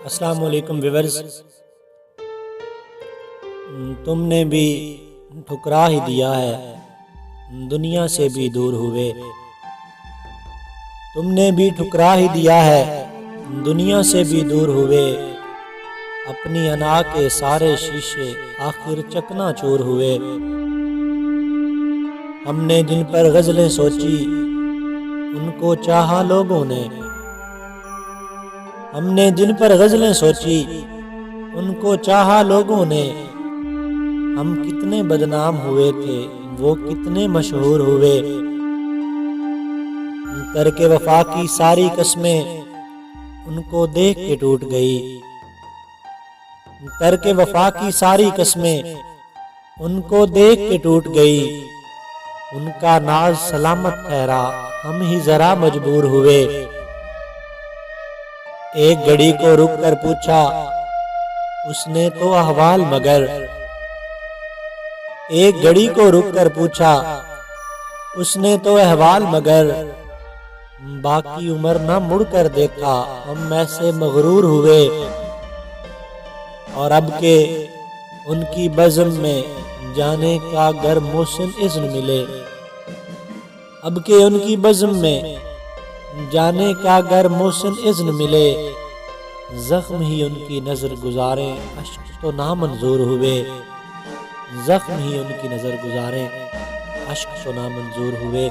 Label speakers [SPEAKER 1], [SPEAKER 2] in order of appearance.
[SPEAKER 1] السلام علیکم ویورز، تم نے بھی ٹھکرا ہی دیا ہے، دنیا سے بھی دور ہوئے۔ تم نے بھی ٹھکرا ہی دیا ہے، دنیا سے بھی دور ہوئے۔ اپنی انا کے سارے شیشے آخر چکنا چور ہوئے۔ ہم نے جن پر غزلیں سوچی ان کو چاہا لوگوں نے، ہم نے جن پر غزلیں سوچی ان کو چاہا لوگوں نے۔ ہم کتنے بدنام ہوئے تھے، وہ کتنے مشہور ہوئے۔ ترک وفا کی ساری قسمیں ان کو دیکھ کے ٹوٹ گئی، ترک وفا کی ساری قسمیں ان کو دیکھ کے ٹوٹ گئی۔ ان کا ناز سلامت ٹھہرا، ہم ہی ذرا مجبور ہوئے۔ ایک گھڑی کو رک کر پوچھا اس نے تو احوال مگر، ایک گھڑی کو رک کر پوچھا اس نے تو احوال مگر۔ باقی عمر نہ مڑ کر دیکھا، ہم ایسے مغرور ہوئے۔ اور اب کہ ان کی بزم میں جانے کا گر محسن اذن ملے، اب کہ ان کی بزم میں جانے کا گر محسن اذن ملے۔ زخم ہی ان کی نظر گزاریں، اشک تو نامنظور ہوئے۔ زخم ہی ان کی نظر گزاریں، اشک تو نامنظور ہوئے۔